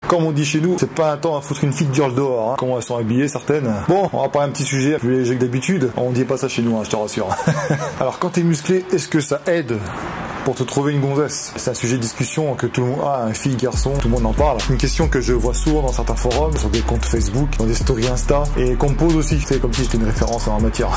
Comme on dit chez nous, c'est pas un temps à foutre une fille de gueule dehors, hein. Comment elles sont habillées certaines. Bon, on va parler un petit sujet plus léger que d'habitude. On dit pas ça chez nous, hein, je te rassure. Alors quand t'es musclé, est-ce que ça aide pour te trouver une gonzesse? C'est un sujet de discussion que tout le monde a, fille, garçon, tout le monde en parle. Une question que je vois souvent dans certains forums, sur des comptes Facebook, dans des stories Insta, et qu'on me pose aussi. C'est comme si j'étais une référence en matière.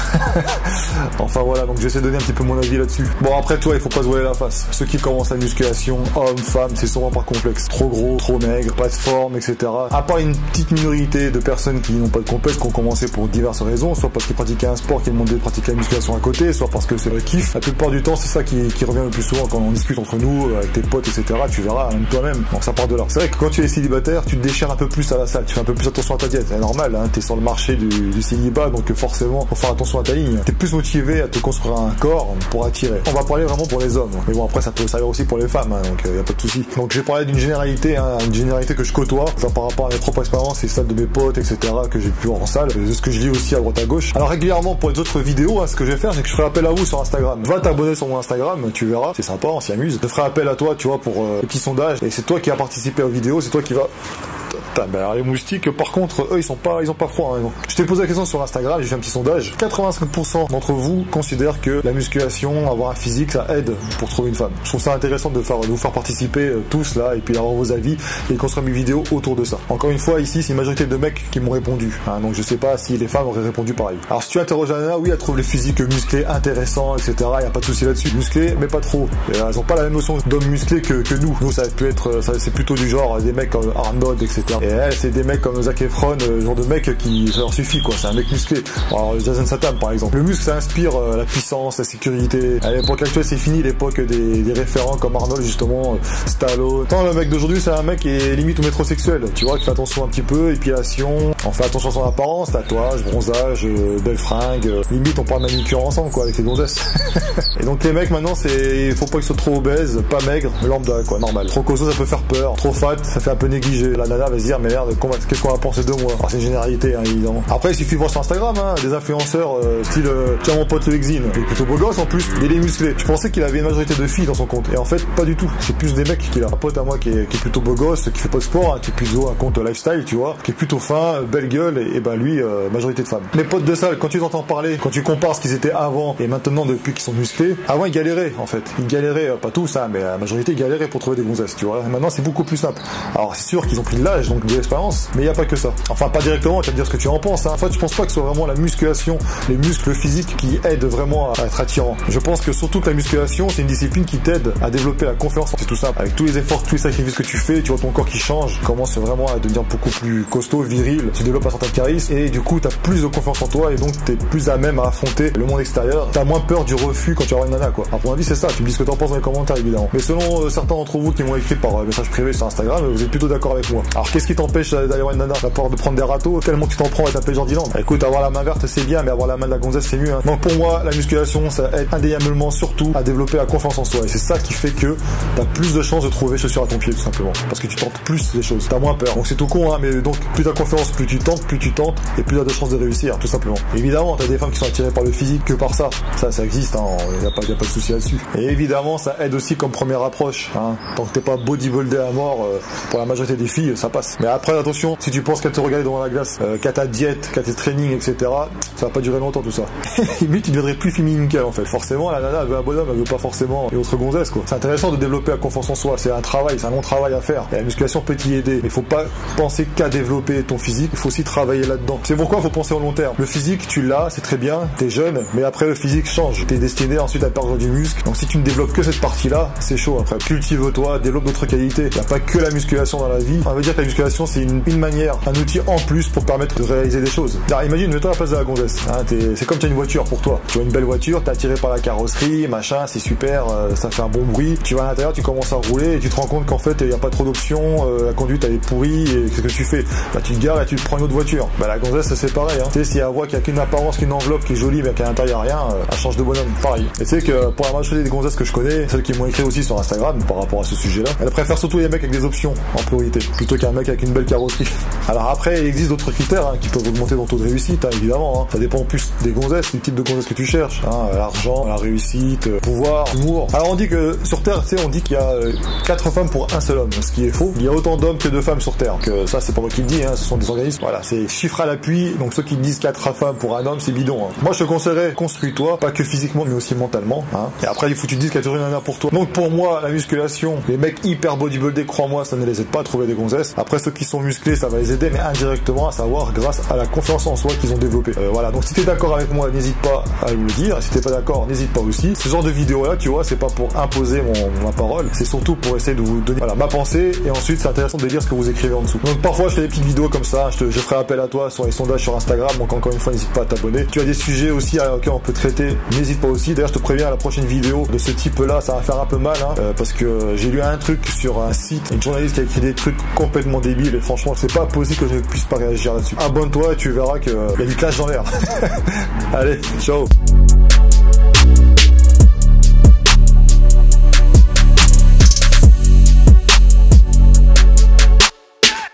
Enfin voilà, donc j'essaie de donner un petit peu mon avis là-dessus. Bon, après toi, il faut pas se voiler la face. Ceux qui commencent la musculation, hommes, femmes, c'est souvent par complexe. Trop gros, trop maigre, pas de forme, etc. À part une petite minorité de personnes qui n'ont pas de complexe, qui ont commencé pour diverses raisons, soit parce qu'ils pratiquaient un sport, qu'ils demandaient de pratiquer la musculation à côté, soit parce que c'est le kiff. La plupart du temps, c'est ça qui revient le plus souvent quand on discute entre nous, avec tes potes, etc. Tu verras, même toi-même. Donc ça part de là. C'est vrai que quand tu es célibataire, tu te déchires un peu plus à la salle, tu fais un peu plus attention à ta diète. C'est normal, hein, t'es sur le marché du célibat, donc forcément, faut faire attention à ta ligne. T'es plus motivé à te construire un corps pour attirer. On va parler vraiment pour les hommes. Mais bon, après, ça peut servir aussi pour les femmes, hein, donc y a pas de souci. Donc je vais parler d'une généralité, hein, une généralité que je côtoie, enfin, par rapport à mes propres expériences et celles de mes potes, etc. que j'ai pu voir en salle, de ce que je lis aussi à droite à gauche. Alors régulièrement pour les autres vidéos, hein, ce que je vais faire, c'est que je ferai appel à vous sur Instagram. Va t'abonner sur mon Instagram, tu verras, c'est sympa, on s'y amuse. Je ferai appel à toi, tu vois, pour les petits sondages, et c'est toi qui as participé aux vidéos, c'est toi qui va... Ben alors les moustiques, par contre, eux, ils ont pas froid. Hein. Je t'ai posé la question sur Instagram, j'ai fait un petit sondage. 85% d'entre vous considèrent que la musculation, avoir un physique, ça aide pour trouver une femme. Je trouve ça intéressant de vous faire participer tous là, et puis avoir vos avis, et construire mes vidéos autour de ça. Encore une fois, ici, c'est une majorité de mecs qui m'ont répondu. Hein, donc je sais pas si les femmes auraient répondu pareil. Alors si tu interroges Anna, oui, elle trouve les physiques musclés intéressants, etc. Y a pas de souci là-dessus. Musclés, mais pas trop. Et, elles ont pas la même notion d'homme musclé que nous. Nous, ça peut être, c'est plutôt du genre des mecs comme Arnold, etc. Et elle, c'est des mecs comme Zac Efron, genre de mec qui ça leur suffit quoi, c'est un mec musclé. Alors Jason Statham par exemple. Le muscle ça inspire la puissance, la sécurité. À l'époque actuelle c'est fini l'époque des référents comme Arnold justement, Stallone. Tant le mec d'aujourd'hui c'est un mec qui est limite au métrosexuel, tu vois, qui fait attention un petit peu, épilation, on fait attention à son apparence, tatouage, bronzage, belle fringue, limite on parle manucure ensemble quoi avec les gonzesses. Et donc les mecs maintenant c'est, faut pas qu'ils soient trop obèses, pas maigres, lambda quoi, normal. Trop costaud ça peut faire peur, trop fat ça fait un peu négliger. La nana va se dire mais merde, qu'est-ce qu'on va penser de moi? Alors c'est une généralité hein, évidemment. Après il suffit de voir sur Instagram hein, des influenceurs style tiens mon pote le Exine, il est plutôt beau gosse en plus, il est musclé. Je pensais qu'il avait une majorité de filles dans son compte et en fait pas du tout, c'est plus des mecs qu'il a. Un pote à moi qui est plutôt beau gosse, qui fait pas de sport, hein, qui est plutôt un compte lifestyle tu vois, qui est plutôt fin, belle gueule et ben lui majorité de femmes. Mes potes de salle, quand tu entends parler, quand tu compares ce qu'ils étaient avant et maintenant depuis qu'ils sont musclés, avant ils galéraient en fait, ils galéraient pas tous hein, mais la majorité galérait pour trouver des gonzesses tu vois. Et maintenant c'est beaucoup plus simple. Alors c'est sûr qu'ils ont pris de l'âge donc de l'expérience, mais il y a pas que ça. Enfin pas directement, tu vas me dire ce que tu en penses hein. En fait je pense pas que ce soit vraiment la musculation, les muscles physiques qui aident vraiment à être attirant. Je pense que surtout que la musculation c'est une discipline qui t'aide à développer la confiance. C'est tout simple. Avec tous les efforts, tous les sacrifices que tu fais, tu vois ton corps qui change, commence vraiment à devenir beaucoup plus costaud, viril, tu développes un certain charisme et du coup t'as plus de confiance en toi et donc t'es plus à même à affronter le monde extérieur. T'as moins peur du refus quand tu auras une nana quoi. À mon avis c'est ça, tu me dis ce que t'en penses dans les commentaires évidemment. Mais selon certains d'entre vous qui m'ont écrit par message privé sur Instagram, vous êtes plutôt d'accord avec moi. Alors qu'est-ce qui t'empêche d'aller voir une nana? T'as peur de prendre des râteaux, tellement tu t'en prends à taper Jordiland. Écoute, avoir la main verte c'est bien, mais avoir la main de la gonzesse c'est mieux hein. Donc pour moi la musculation ça aide indéniablement surtout à développer la confiance en soi et c'est ça qui fait que t'as plus de chances de trouver chaussures à ton pied tout simplement parce que tu tentes plus les choses, t'as moins peur. Donc c'est tout con hein, mais donc plus t'as confiance, plus tu tentes et plus t'as de chances de réussir tout simplement. Et évidemment t'as des femmes qui sont attirées par le physique que par ça existe hein, y a pas de souci là-dessus. Et évidemment ça aide aussi comme première approche hein. Tant que t'es pas bodybuildé à mort pour la majorité des filles ça passe. Mais après attention, si tu penses qu'à te regarder devant la glace, qu'à ta diète, qu'à tes trainings etc, ça va pas durer longtemps tout ça. Limite tu deviendrais plus féminine qu'elle en fait. Forcément la nana elle veut un bonhomme, elle veut pas forcément une autre gonzesse quoi. C'est intéressant de développer la confiance en soi, c'est un travail, c'est un long travail à faire. Et la musculation peut t'y aider, mais faut pas penser qu'à développer ton physique, il faut aussi travailler là-dedans. C'est pourquoi il faut penser au long terme. Le physique tu l'as, c'est très bien, t'es jeune, mais après le physique change. T'es destiné ensuite à perdre du muscle. Donc si tu ne développes que cette partie-là, c'est chaud. Après cultive-toi, développe d'autres qualités. Y a pas que la musculation dans la vie. On veut dire que la musculation c'est une manière, un outil en plus pour permettre de réaliser des choses. Alors, imagine, mets-toi à la place de la gonzesse. Hein, c'est comme tu as une voiture pour toi. Tu as une belle voiture, t'es attiré par la carrosserie, machin, c'est super, ça fait un bon bruit. Tu vas à l'intérieur, tu commences à rouler et tu te rends compte qu'en fait il n'y a pas trop d'options, la conduite elle est pourrie et qu'est-ce que tu fais? Bah tu te gares et tu te prends une autre voiture. Bah la gonzesse c'est pareil. Hein. Tu sais, si elle voit qu'il n'y a qu'une apparence, qu'une enveloppe qui est jolie mais qu'à l'intérieur rien, elle change de bonhomme. Pareil. Et tu sais que pour la majorité des gonzesses que je connais, celles qui m'ont écrit aussi sur Instagram par rapport à ce sujet-là, elles préfèrent surtout les mecs avec des options en priorité plutôt qu'un mec avec avec une belle carrosserie. Alors après, il existe d'autres critères hein, qui peuvent augmenter ton taux de réussite, hein, évidemment. Hein. Ça dépend plus des gonzesses, du type de gonzesse que tu cherches. Hein, l'argent, la réussite, pouvoir, l'humour. Alors on dit que sur Terre, tu sais, on dit qu'il y a 4 femmes pour un seul homme, ce qui est faux. Il y a autant d'hommes que de femmes sur Terre. Que ça, c'est pas moi qui le dis, hein, ce sont des organismes. Voilà, c'est chiffre à l'appui. Donc ceux qui disent 4 femmes pour un homme, c'est bidon. Hein. Moi, je te conseillerais, construis-toi, pas que physiquement, mais aussi mentalement. Hein. Et après, il faut que tu te dises qu'il y a toujours une nana pour toi. Donc pour moi, la musculation, les mecs hyper bodybuildés, crois-moi, ça ne les aide pas à trouver des gonzesses. Après, ceux qui sont musclés, ça va les aider, mais indirectement, à savoir grâce à la confiance en soi qu'ils ont développée. Voilà, donc si t'es d'accord avec moi, n'hésite pas à me le dire. Si t'es pas d'accord, n'hésite pas aussi. Ce genre de vidéo là, tu vois, c'est pas pour imposer ma parole, c'est surtout pour essayer de vous donner ma pensée, et ensuite c'est intéressant de lire ce que vous écrivez en dessous. Donc parfois je fais des petites vidéos comme ça, je ferai appel à toi sur les sondages sur Instagram, donc encore une fois n'hésite pas à t'abonner. Tu as des sujets aussi auxquels on peut traiter, n'hésite pas aussi. D'ailleurs je te préviens, la prochaine vidéo de ce type là, ça va faire un peu mal, hein, parce que j'ai lu un truc sur un site, une journaliste qui a écrit des trucs complètement débiles, et franchement c'est pas possible que je ne puisse pas réagir là-dessus. Abonne-toi et tu verras qu'il y a du clash dans l'air. Allez, ciao.